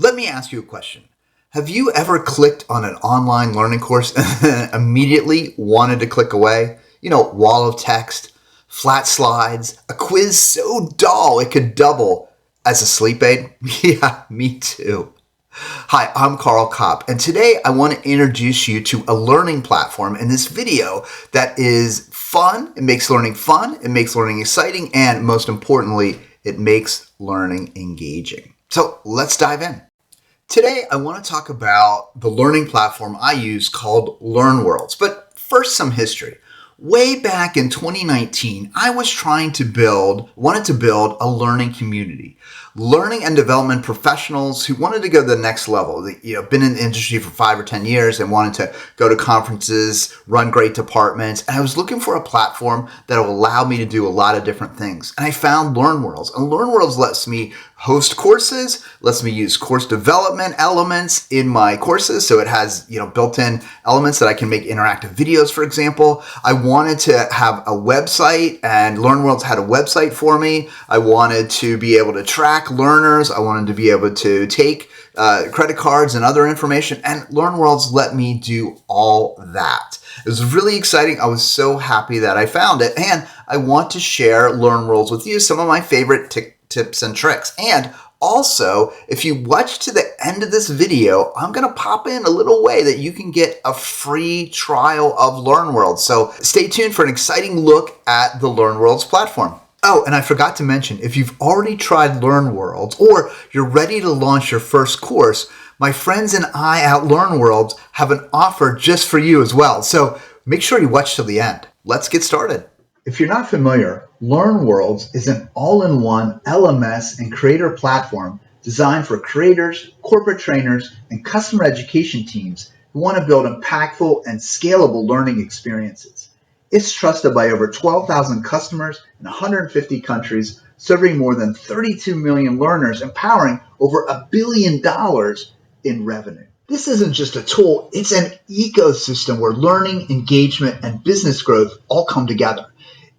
Let me ask you a question. Have you ever clicked on an online learning course and then immediately wanted to click away? Wall of text, flat slides, a quiz so dull it could double as a sleep aid? Yeah, me too. Hi, I'm Carl Kopp, and today I want to introduce you to a learning platform in this video that is fun. It makes learning fun, it makes learning exciting, and most importantly, it makes learning engaging. So let's dive in. Today, I want to talk about the learning platform I use called LearnWorlds. But first, some history. Way back in 2019, I was wanted to build a learning community. Learning and development professionals who wanted to go to the next level. Been in the industry for 5 or 10 years and wanted to go to conferences, run great departments. And I was looking for a platform that will allow me to do a lot of different things. And I found LearnWorlds. And LearnWorlds lets me host courses, lets me use course development elements in my courses. So it has, built-in elements that I can make interactive videos, for example. I wanted to have a website, and LearnWorlds had a website for me. I wanted to be able to track learners. I wanted to be able to take credit cards and other information, and LearnWorlds let me do all that. It was really exciting. I was so happy that I found it, and I want to share LearnWorlds with you, some of my favorite tips and tricks. And also, if you watch to the end of this video, I'm going to pop in a little way that you can get a free trial of LearnWorlds. So stay tuned for an exciting look at the LearnWorlds platform. Oh, and I forgot to mention, if you've already tried LearnWorlds or you're ready to launch your first course, my friends and I at LearnWorlds have an offer just for you as well. So make sure you watch till the end. Let's get started. If you're not familiar, LearnWorlds is an all-in-one LMS and creator platform designed for creators, corporate trainers, and customer education teams who want to build impactful and scalable learning experiences. It's trusted by over 12,000 customers in 150 countries, serving more than 32 million learners, empowering over $1 billion in revenue. This isn't just a tool, it's an ecosystem where learning, engagement, and business growth all come together.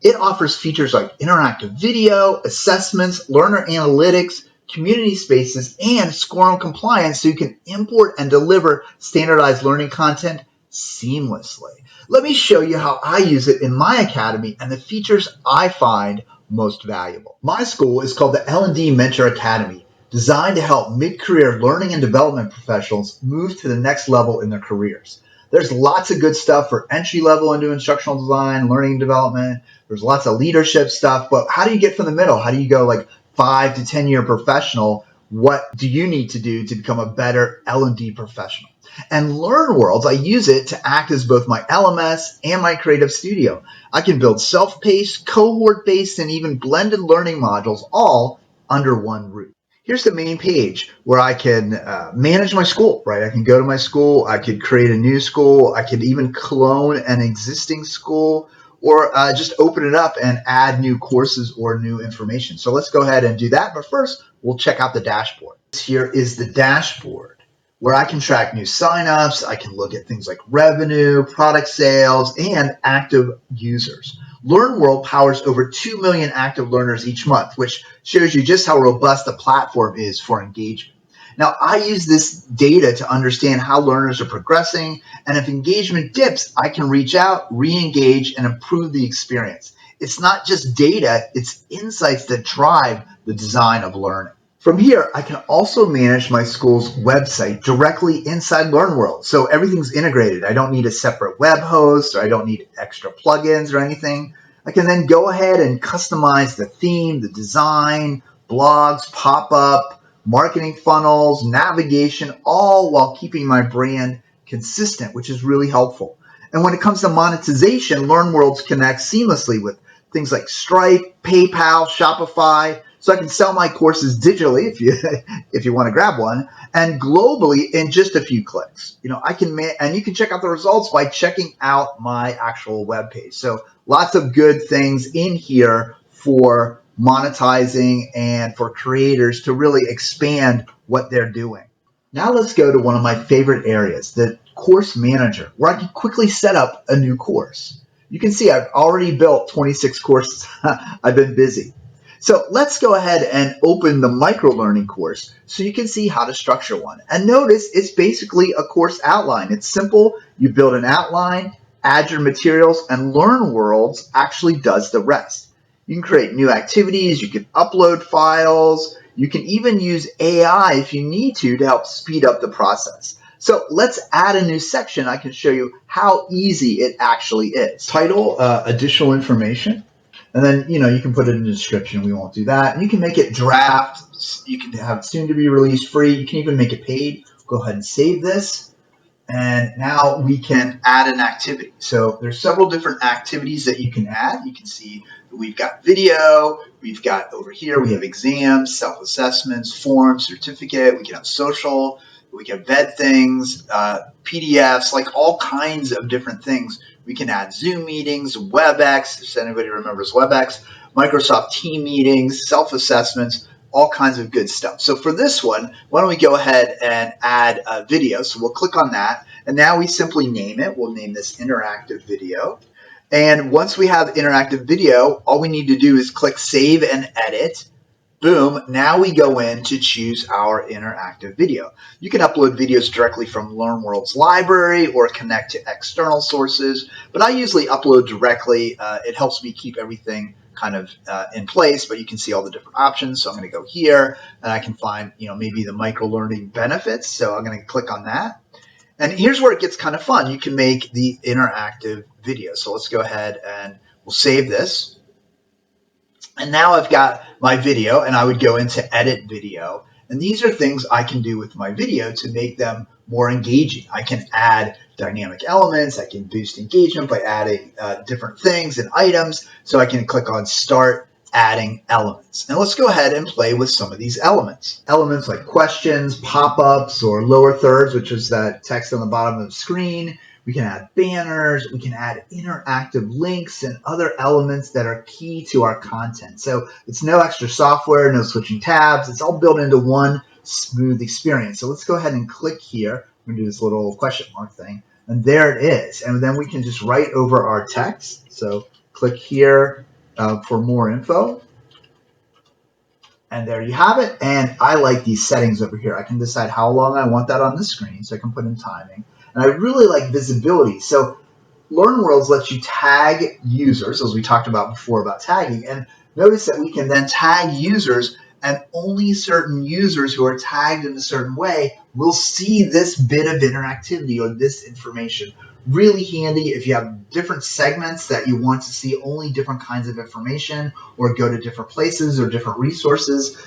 It offers features like interactive video, assessments, learner analytics, community spaces, and score on compliance so you can import and deliver standardized learning content seamlessly. Let me show you how I use it in my academy and the features I find most valuable. My school is called the L&D Mentor Academy, designed to help mid-career learning and development professionals move to the next level in their careers. There's lots of good stuff for entry level into instructional design, learning and development. There's lots of leadership stuff, but how do you get from the middle? How do you go like 5 to 10 year professional? What do you need to do to become a better L&D professional? And LearnWorlds, I use it to act as both my LMS and my creative studio. I can build self-paced, cohort-based, and even blended learning modules all under one roof. Here's the main page where I can manage my school, right? I can go to my school, I could create a new school, I could even clone an existing school, or just open it up and add new courses or new information. So let's go ahead and do that. But first, we'll check out the dashboard. Here is the dashboard where I can track new signups. I can look at things like revenue, product sales, and active users. LearnWorld powers over 2 million active learners each month, which shows you just how robust the platform is for engagement. Now, I use this data to understand how learners are progressing, and if engagement dips, I can reach out, re-engage, and improve the experience. It's not just data, it's insights that drive the design of learning. From here, I can also manage my school's website directly inside LearnWorld. So everything's integrated. I don't need a separate web host, or I don't need extra plugins or anything. I can then go ahead and customize the theme, the design, blogs, pop-up, marketing funnels, navigation, all while keeping my brand consistent, which is really helpful. And when it comes to monetization, LearnWorlds connects seamlessly with things like Stripe, PayPal, Shopify, so I can sell my courses digitally if you want to grab one, and globally in just a few clicks. And you can check out the results by checking out my actual webpage. So lots of good things in here for monetizing and for creators to really expand what they're doing. Now let's go to one of my favorite areas, the course manager, where I can quickly set up a new course. You can see I've already built 26 courses. I've been busy. So let's go ahead and open the micro-learning course so you can see how to structure one. And notice it's basically a course outline. It's simple. You build an outline, add your materials, and LearnWorlds actually does the rest. You can create new activities, you can upload files, you can even use AI if you need to help speed up the process. So let's add a new section. I can show you how easy it actually is. Title, additional information. And then, you can put it in the description. We won't do that. And you can make it draft. You can have soon to be released free. You can even make it paid. Go ahead and save this. And now we can add an activity. So there's several different activities that you can add. You can see we've got video, we've got over here, we have exams, self-assessments, forms, certificate, we can have social, we can vet things, PDFs, like all kinds of different things. We can add Zoom meetings, WebEx, if anybody remembers WebEx, Microsoft Team meetings, self-assessments, all kinds of good stuff. So for this one, why don't we go ahead and add a video. So we'll click on that. And now we simply name it. We'll name this interactive video. And once we have interactive video, all we need to do is click save and edit. Boom, now we go in to choose our interactive video. You can upload videos directly from LearnWorlds library or connect to external sources, but I usually upload directly. It helps me keep everything kind of in place, but you can see all the different options. So I'm going to go here and I can find, maybe the micro-learning benefits. So I'm going to click on that. And here's where it gets kind of fun. You can make the interactive video. So let's go ahead and we'll save this. And now I've got my video and I would go into edit video. And these are things I can do with my video to make them more engaging. I can add dynamic elements. I can boost engagement by adding different things and items. So I can click on start adding elements. And let's go ahead and play with some of these elements. Elements like questions, pop-ups, or lower thirds, which is that text on the bottom of the screen. We can add banners, we can add interactive links and other elements that are key to our content. So it's no extra software, no switching tabs. It's all built into one smooth experience. So let's go ahead and click here. We're going to do this little question mark thing. And there it is. And then we can just write over our text. So click here for more info. And there you have it. And I like these settings over here. I can decide how long I want that on the screen. So I can put in timing. And I really like visibility. So LearnWorlds lets you tag users, as we talked about before about tagging. And notice that we can then tag users, and only certain users who are tagged in a certain way will see this bit of interactivity or this information. Really handy if you have different segments that you want to see only different kinds of information or go to different places or different resources,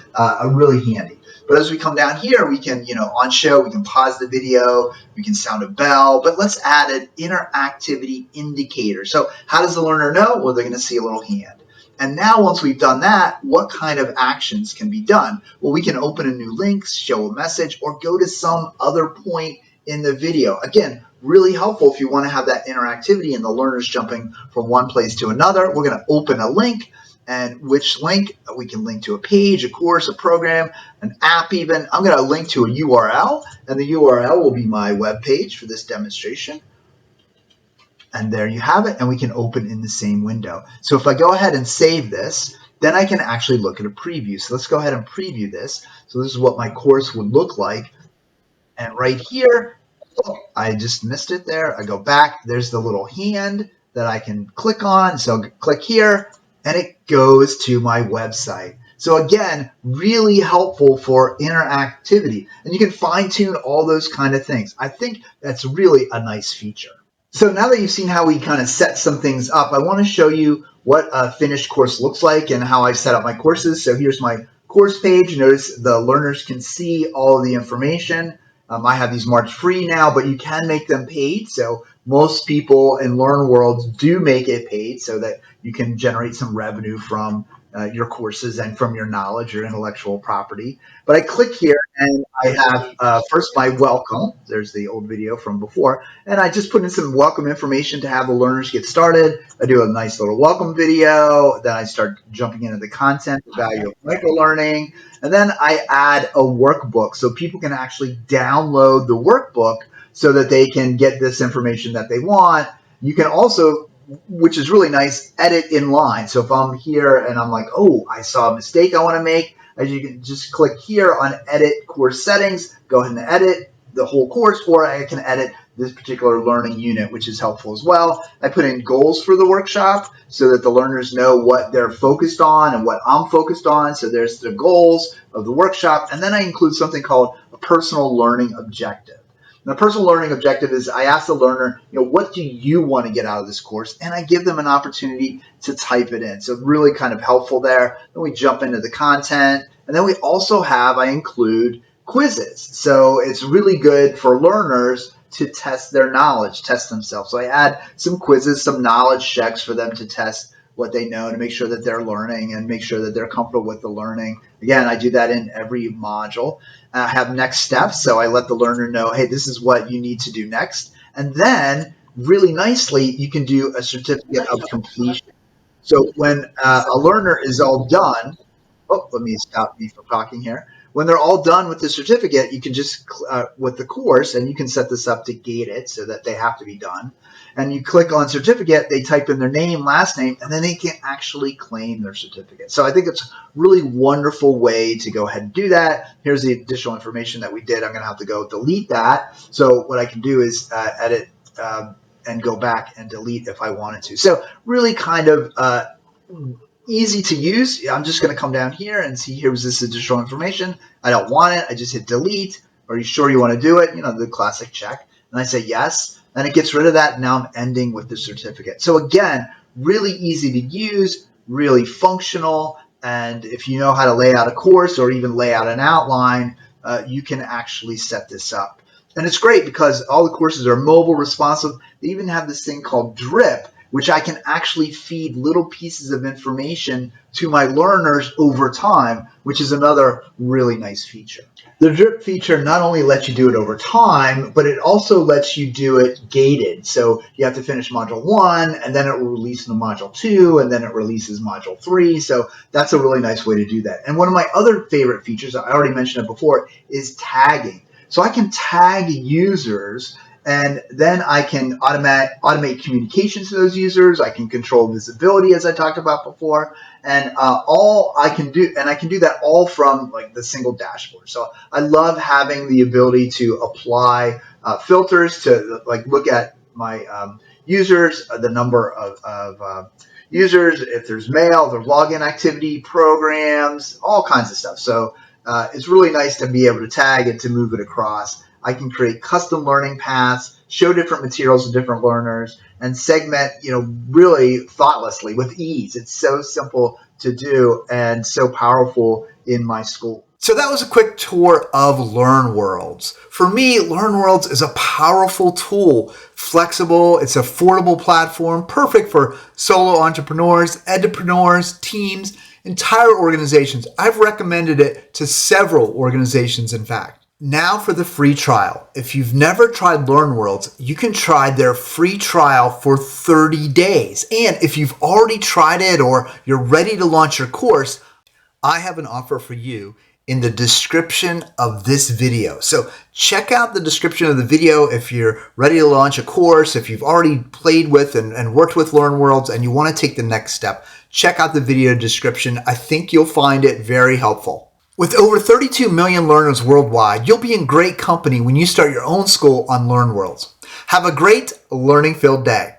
really handy. But as we come down here, we can, on show, we can pause the video, we can sound a bell, but let's add an interactivity indicator. So how does the learner know? Well, they're going to see a little hand. And now once we've done that, what kind of actions can be done? Well, we can open a new link, show a message, or go to some other point in the video. Again, really helpful if you want to have that interactivity and the learner's jumping from one place to another. We're going to open a link. And which link? We can link to a page, a course, a program, an app even. I'm going to link to a URL, and the URL will be my web page for this demonstration. And there you have it, and we can open in the same window. So if I go ahead and save this, then I can actually look at a preview. So let's go ahead and preview this. So this is what my course would look like. And right here, oh, I just missed it there. I go back. There's the little hand that I can click on. So click here, and it goes to my website. So again, really helpful for interactivity. And you can fine tune all those kind of things. I think that's really a nice feature. So now that you've seen how we kind of set some things up, I want to show you what a finished course looks like and how I set up my courses. So here's my course page. Notice the learners can see all of the information. I have these marked free now, but you can make them paid. So most people in LearnWorlds do make it paid so that you can generate some revenue from your courses and from your knowledge, your intellectual property. But I click here and I have first my welcome. There's the old video from before. And I just put in some welcome information to have the learners get started. I do a nice little welcome video. Then I start jumping into the content, the value of microlearning. And then I add a workbook so people can actually download the workbook so that they can get this information that they want. You can also which is really nice, edit in line. So if I'm here and I'm like, oh, I saw a mistake I want to make, as you can just click here on edit course settings, go ahead and edit the whole course, or I can edit this particular learning unit, which is helpful as well. I put in goals for the workshop so that the learners know what they're focused on and what I'm focused on. So there's the goals of the workshop. And then I include something called a personal learning objective. And a personal learning objective is I ask the learner, what do you want to get out of this course? And I give them an opportunity to type it in. So really kind of helpful there. Then we jump into the content. And then we also I include quizzes. So it's really good for learners to test their knowledge, test themselves. So I add some quizzes, some knowledge checks for them to test what they know, to make sure that they're learning and make sure that they're comfortable with the learning. Again, I do that in every module. I have next steps, so I let the learner know, hey, this is what you need to do next. And then, really nicely, you can do a certificate of completion. So when a learner is all done, let me stop me from talking here. When they're all done with the certificate, you can just, with the course, and you can set this up to gate it so that they have to be done. And you click on certificate, they type in their name, last name, and then they can actually claim their certificate. So I think it's a really wonderful way to go ahead and do that. Here's the additional information that we did. I'm going to have to go delete that. So what I can do is edit and go back and delete if I wanted to. So really kind of easy to use. I'm just going to come down here and see here's this additional information. I don't want it. I just hit delete. Are you sure you want to do it? The classic check. And I say yes. And it gets rid of that. Now I'm ending with the certificate. So again, really easy to use, really functional. And if you know how to lay out a course or even lay out an outline, you can actually set this up. And it's great because all the courses are mobile responsive. They even have this thing called Drip, which I can actually feed little pieces of information to my learners over time, which is another really nice feature. The drip feature not only lets you do it over time, but it also lets you do it gated. So you have to finish module 1, and then it will release the module 2, and then it releases module 3. So that's a really nice way to do that. And one of my other favorite features, I already mentioned it before, is tagging. So I can tag users, and then I can automate communications to those users. I can control visibility, as I talked about before, and I can do that all from the single dashboard. So I love having the ability to apply filters to look at my users, the number of users, if there's mail, there's login activity, programs, all kinds of stuff. So it's really nice to be able to tag and to move it across. I can create custom learning paths, show different materials to different learners, and segment, really thoughtlessly with ease. It's so simple to do and so powerful in my school. So that was a quick tour of LearnWorlds. For me, LearnWorlds is a powerful tool, flexible, it's an affordable platform, perfect for solo entrepreneurs, edupreneurs, teams, entire organizations. I've recommended it to several organizations, in fact. Now for the free trial. If you've never tried LearnWorlds, you can try their free trial for 30 days. And if you've already tried it or you're ready to launch your course, I have an offer for you in the description of this video. So check out the description of the video if you're ready to launch a course, if you've already played with and worked with LearnWorlds and you want to take the next step. Check out the video description. I think you'll find it very helpful. With over 32 million learners worldwide, you'll be in great company when you start your own school on LearnWorlds. Have a great learning-filled day.